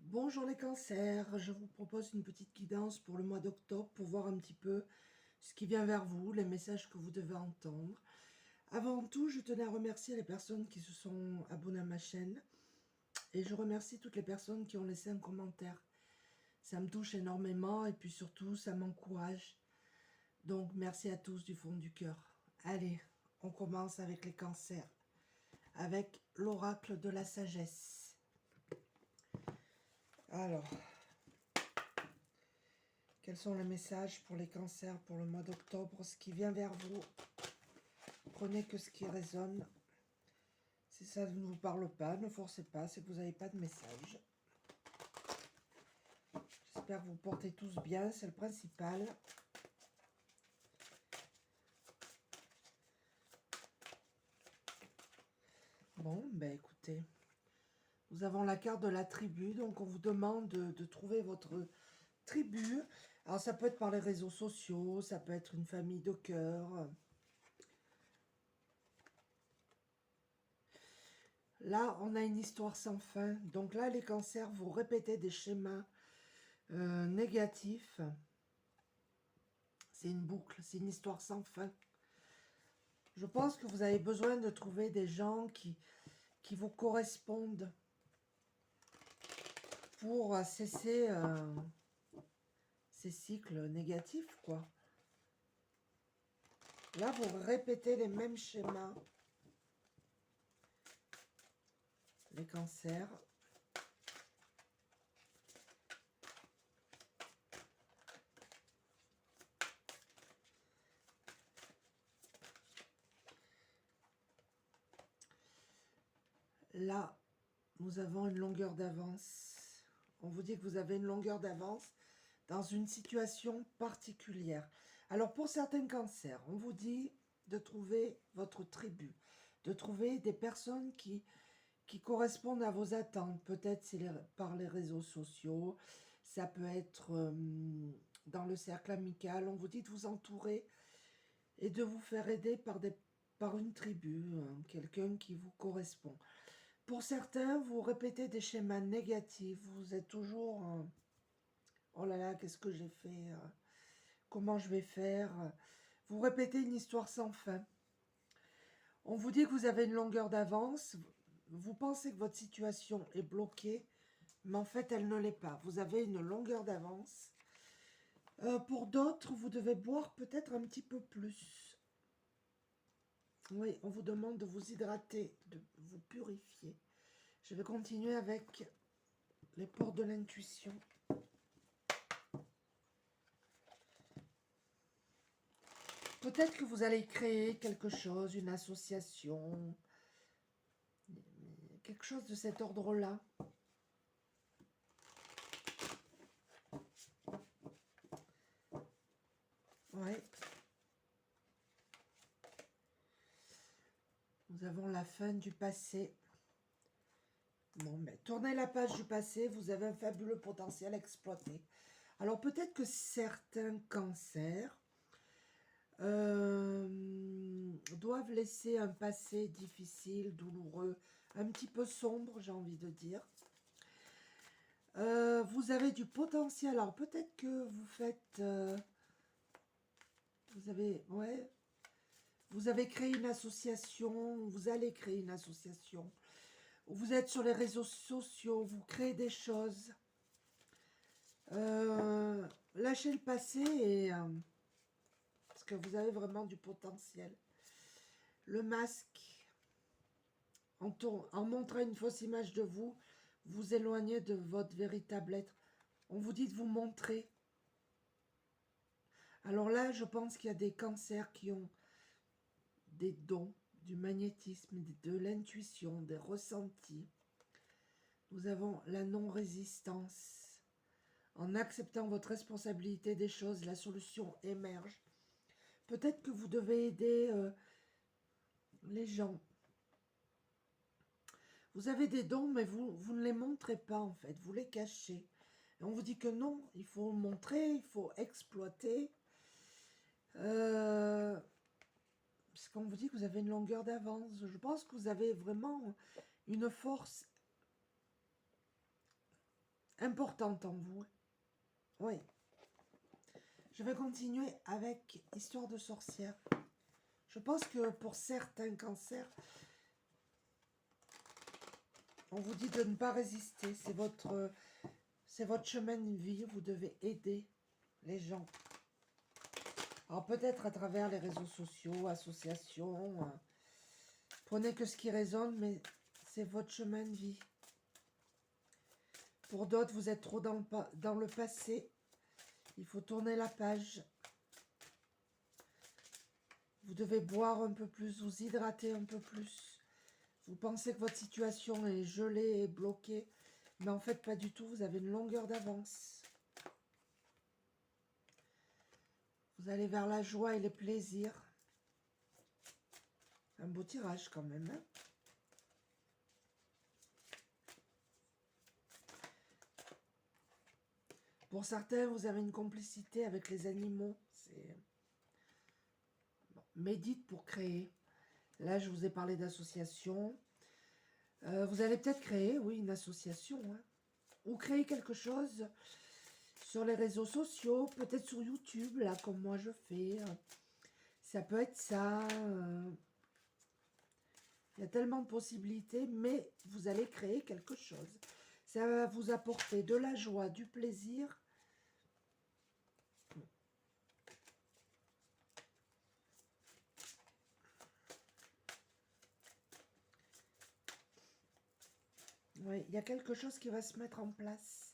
Bonjour les cancers, je vous propose une petite guidance pour le mois d'octobre pour voir un petit peu ce qui vient vers vous, les messages que vous devez entendre. Avant tout, je tenais à remercier les personnes qui se sont abonnées à ma chaîne et je remercie toutes les personnes qui ont laissé un commentaire. Ça me touche énormément et puis surtout, ça m'encourage. Donc, merci à tous du fond du cœur. Allez, on commence avec les cancers, avec l'oracle de la sagesse. Alors, quels sont les messages pour les cancers pour le mois d'octobre? Ce qui vient vers vous, prenez que ce qui résonne. Si ça ne vous parle pas, ne forcez pas, c'est que vous n'avez pas de message. J'espère que vous portez tous bien, c'est le principal. Bon, ben écoutez, nous avons la carte de la tribu, donc on vous demande de trouver votre tribu. Alors ça peut être par les réseaux sociaux, ça peut être une famille de cœur. Là, on a une histoire sans fin. Donc là, les cancers, vous répétez des schémas négatifs. C'est une boucle, c'est une histoire sans fin. Je pense que vous avez besoin de trouver des gens qui vous correspondent pour cesser ces cycles négatifs, quoi. Là, vous répétez les mêmes schémas. Les cancers. Là, nous avons une longueur d'avance. On vous dit que vous avez une longueur d'avance dans une situation particulière. Alors, pour certains cancers, on vous dit de trouver votre tribu, de trouver des personnes qui correspondent à vos attentes. Peut-être c'est par les réseaux sociaux, ça peut être dans le cercle amical. On vous dit de vous entourer et de vous faire aider par une tribu, quelqu'un qui vous correspond. Pour certains, vous répétez des schémas négatifs. Vous êtes toujours oh là là, qu'est-ce que j'ai fait, comment je vais faire. Vous répétez une histoire sans fin. On vous dit que vous avez une longueur d'avance. Vous pensez que votre situation est bloquée, mais en fait, elle ne l'est pas. Vous avez une longueur d'avance. Pour d'autres, vous devez boire peut-être un petit peu plus. Oui, on vous demande de vous hydrater, de vous purifier. Je vais continuer avec les portes de l'intuition. Peut-être que vous allez créer quelque chose, une association, quelque chose de cet ordre-là. Oui. Nous avons la fin du passé. Bon, mais tournez la page du passé, vous avez un fabuleux potentiel à exploiter. Alors peut-être que certains cancers doivent laisser un passé difficile, douloureux, un petit peu sombre, j'ai envie de dire. Vous avez du potentiel, alors peut-être que vous faites... vous avez créé une association, vous allez créer une association. Vous êtes sur les réseaux sociaux, vous créez des choses. Lâchez le passé et... parce que vous avez vraiment du potentiel. Le masque, en montrant une fausse image de vous, vous éloignez de votre véritable être. On vous dit de vous montrer. Alors là, je pense qu'il y a des cancers qui ont des dons, du magnétisme, de l'intuition, des ressentis. Nous avons la non-résistance. En acceptant votre responsabilité des choses, la solution émerge. Peut-être que vous devez aider les gens. Vous avez des dons, mais vous ne les montrez pas, en fait. Vous les cachez. Et on vous dit que non, il faut montrer, il faut exploiter. Parce qu'on vous dit que vous avez une longueur d'avance. Je pense que vous avez vraiment une force importante en vous. Oui. Je vais continuer avec Histoire de sorcière. Je pense que pour certains cancers, on vous dit de ne pas résister. C'est votre chemin de vie. Vous devez aider les gens. Alors peut-être à travers les réseaux sociaux, associations. Prenez que ce qui résonne, mais c'est votre chemin de vie. Pour d'autres, vous êtes trop dans le passé. Il faut tourner la page. Vous devez boire un peu plus, vous hydrater un peu plus. Vous pensez que votre situation est gelée et bloquée, mais en fait pas du tout, vous avez une longueur d'avance. Vous allez vers la joie et les plaisirs. Un beau tirage quand même. Hein? Pour certains, vous avez une complicité avec les animaux. Bon, médite pour créer. Là, je vous ai parlé d'association. Vous allez peut-être créer, oui, une association. Hein? Ou créer quelque chose sur les réseaux sociaux, peut-être sur YouTube, là, comme moi je fais. Ça peut être ça. Il y a tellement de possibilités, mais vous allez créer quelque chose. Ça va vous apporter de la joie, du plaisir. Oui, il y a quelque chose qui va se mettre en place.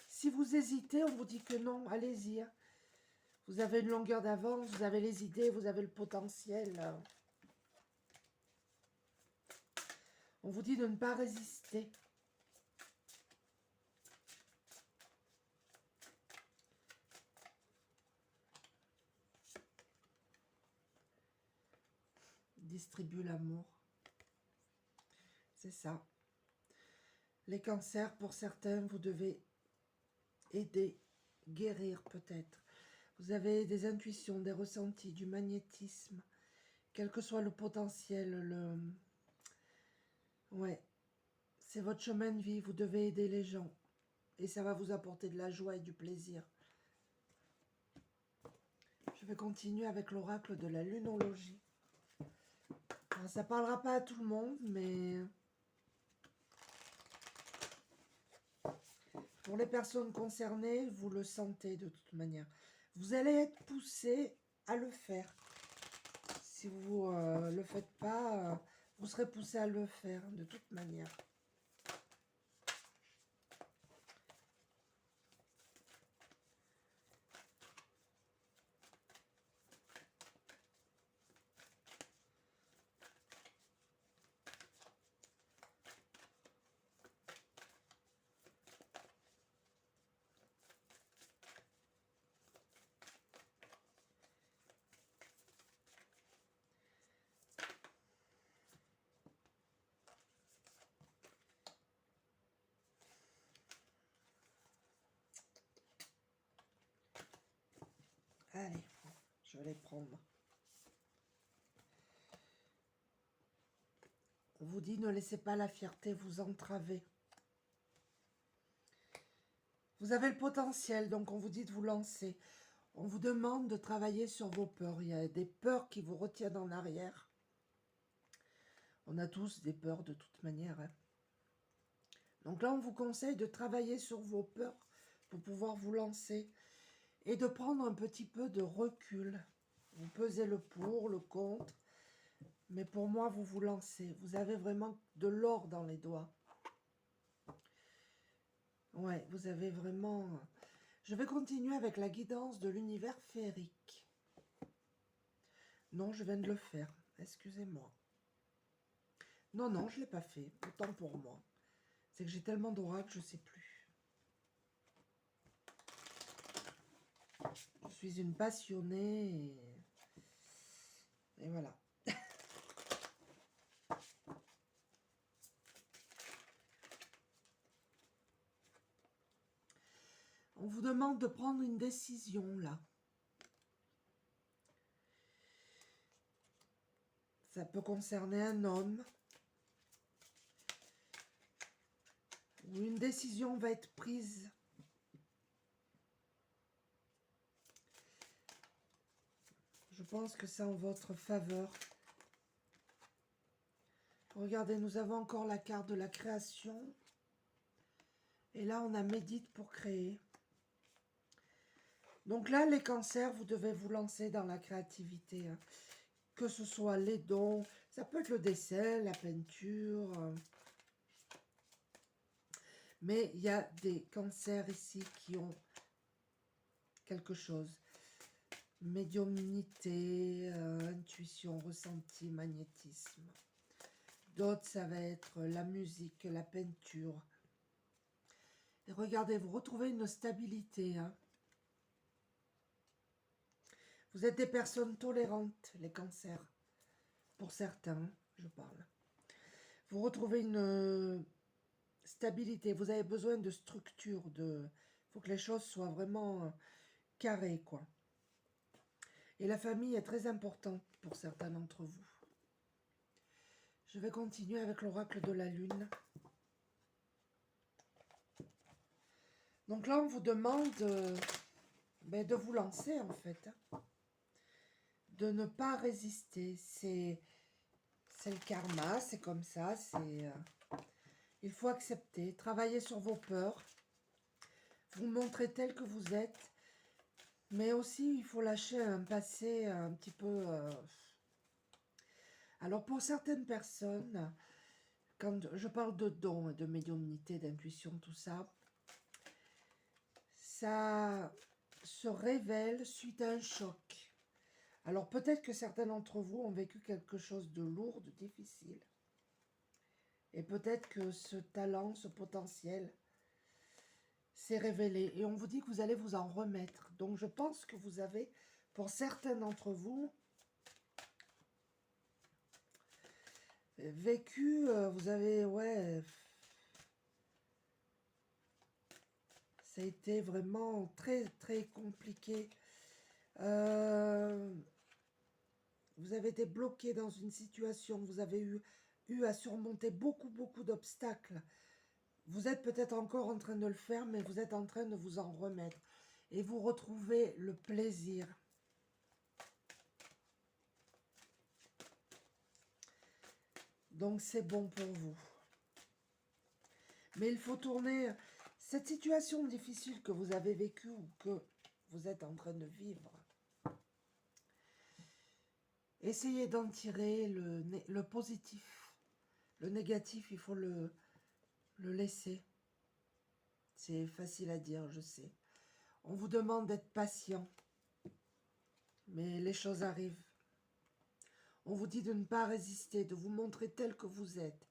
Si vous hésitez, on vous dit que non, allez-y. Hein. Vous avez une longueur d'avance, vous avez les idées, vous avez le potentiel. On vous dit de ne pas résister. Distribue l'amour. C'est ça. Les cancers, pour certains, vous devez aider, guérir peut-être. Vous avez des intuitions, des ressentis, du magnétisme. Quel que soit le potentiel, Ouais, c'est votre chemin de vie, vous devez aider les gens. Et ça va vous apporter de la joie et du plaisir. Je vais continuer avec l'oracle de la lunologie. Alors, ça ne parlera pas à tout le monde, mais pour les personnes concernées, vous le sentez de toute manière. Vous allez être poussé à le faire. Si vous ne le faites pas, vous serez poussé à le faire de toute manière. Allez, je vais les prendre. On vous dit, ne laissez pas la fierté vous entraver. Vous avez le potentiel, donc on vous dit de vous lancer. On vous demande de travailler sur vos peurs. Il y a des peurs qui vous retiennent en arrière. On a tous des peurs de toute manière. Hein. Donc là, on vous conseille de travailler sur vos peurs pour pouvoir vous lancer. Et de prendre un petit peu de recul. Vous pesez le pour, le contre. Mais pour moi, vous vous lancez. Vous avez vraiment de l'or dans les doigts. Ouais, vous avez vraiment... Je vais continuer avec la guidance de l'univers féerique. Non, je viens de le faire. Excusez-moi. Non, non, je ne l'ai pas fait. Autant pour moi. C'est que j'ai tellement d'oracles, je ne sais plus. Je suis une passionnée. Et voilà. On vous demande de prendre une décision, là. Ça peut concerner un homme. où une décision va être prise. Je pense que c'est en votre faveur. Regardez, nous avons encore la carte de la création. Et là, on a médite pour créer. Donc là, les cancers, vous devez vous lancer dans la créativité. Hein. Que ce soit les dons, ça peut être le dessin, la peinture. Mais il y a des cancers ici qui ont quelque chose. Médiumnité, intuition, ressenti, magnétisme. D'autres, ça va être la musique, la peinture. Et regardez, vous retrouvez une stabilité. Hein. Vous êtes des personnes tolérantes, les cancers. Pour certains, je parle. Vous retrouvez une stabilité. Vous avez besoin de structure. Il faut que les choses soient vraiment carrées, quoi. Et la famille est très importante pour certains d'entre vous. Je vais continuer avec l'oracle de la lune. Donc là, on vous demande de vous lancer, en fait. Hein. De ne pas résister. C'est le karma, c'est comme ça. Il faut accepter. Travailler sur vos peurs. Vous montrer tel que vous êtes. Mais aussi, il faut lâcher un passé un petit peu... Alors, pour certaines personnes, quand je parle de dons, de médiumnité, d'intuition, tout ça, ça se révèle suite à un choc. Alors, peut-être que certains d'entre vous ont vécu quelque chose de lourd, de difficile. Et peut-être que ce talent, ce potentiel s'est révélé. Et on vous dit que vous allez vous en remettre. Donc, je pense que vous avez, pour certains d'entre vous, vécu, vous avez, ouais, ça a été vraiment très, très compliqué. Vous avez été bloqué dans une situation, vous avez eu à surmonter beaucoup, beaucoup d'obstacles. Vous êtes peut-être encore en train de le faire, mais vous êtes en train de vous en remettre. Et vous retrouvez le plaisir. Donc c'est bon pour vous. Mais il faut tourner cette situation difficile que vous avez vécue ou que vous êtes en train de vivre. Essayez d'en tirer le positif. Le négatif, il faut le laisser. C'est facile à dire, je sais. On vous demande d'être patient. Mais les choses arrivent. On vous dit de ne pas résister, de vous montrer tel que vous êtes.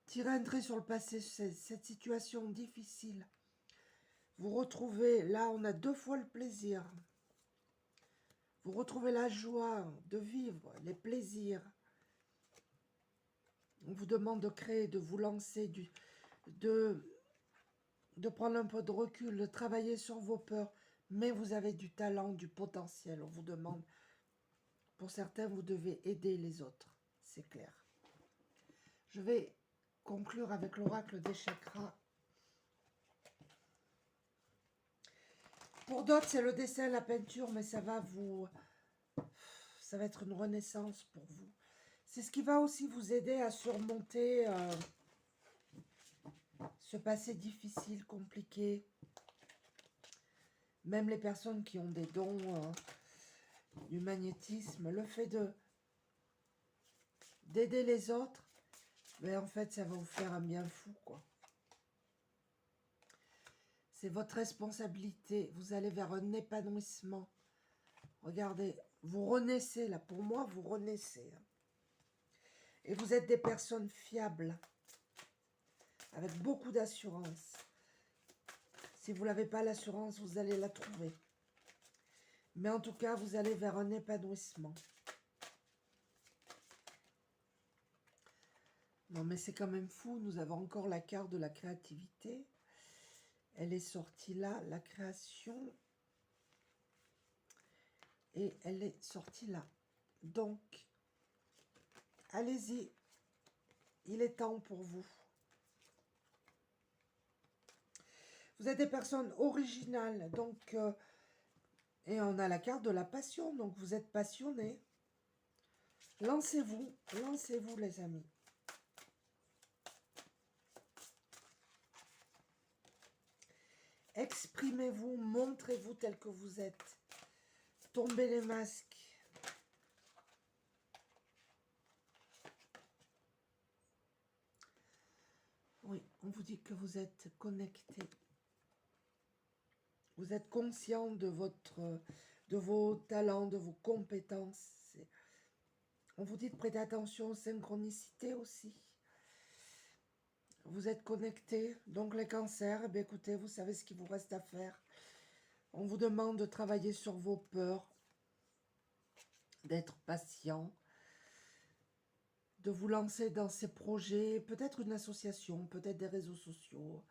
Tirez un trait sur le passé, cette situation difficile. Vous retrouvez, là on a 2 fois le plaisir. Vous retrouvez la joie de vivre, les plaisirs. On vous demande de créer, de vous lancer, de prendre un peu de recul, de travailler sur vos peurs. Mais vous avez du talent, du potentiel. On vous demande, pour certains, vous devez aider les autres. C'est clair. Je vais conclure avec l'oracle des chakras. Pour d'autres, c'est le dessin, la peinture, mais ça va être une renaissance pour vous. C'est ce qui va aussi vous aider à surmonter ce passé difficile, compliqué. Même les personnes qui ont des dons du magnétisme, le fait d'aider les autres, mais en fait, ça va vous faire un bien fou, quoi. C'est votre responsabilité. Vous allez vers un épanouissement. Regardez, vous renaissez, là. Pour moi, vous renaissez. Et vous êtes des personnes fiables, avec beaucoup d'assurance. Si vous n'avez pas l'assurance, vous allez la trouver. Mais en tout cas, vous allez vers un épanouissement. Non, mais c'est quand même fou. Nous avons encore la carte de la créativité. Elle est sortie là, la création. Et elle est sortie là. Donc, allez-y. Il est temps pour vous. Vous êtes des personnes originales, donc... et on a la carte de la passion, donc vous êtes passionné. Lancez-vous les amis. Exprimez-vous, montrez-vous tel que vous êtes. Tombez les masques. Oui, on vous dit que vous êtes connecté. Vous êtes conscient de vos talents, de vos compétences. On vous dit de prêter attention aux synchronicités aussi. Vous êtes connecté, donc les cancers, eh bien, écoutez, vous savez ce qu'il vous reste à faire. On vous demande de travailler sur vos peurs, d'être patient, de vous lancer dans ces projets, peut-être une association, peut-être des réseaux sociaux,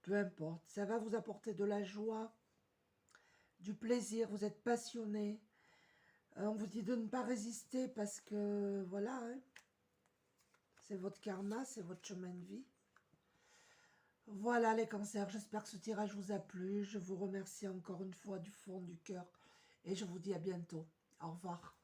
peu importe. Ça va vous apporter de la joie, du plaisir, vous êtes passionné. On vous dit de ne pas résister parce que, voilà, hein, c'est votre karma, c'est votre chemin de vie. Voilà les cancers, j'espère que ce tirage vous a plu. Je vous remercie encore une fois du fond du cœur et je vous dis à bientôt. Au revoir.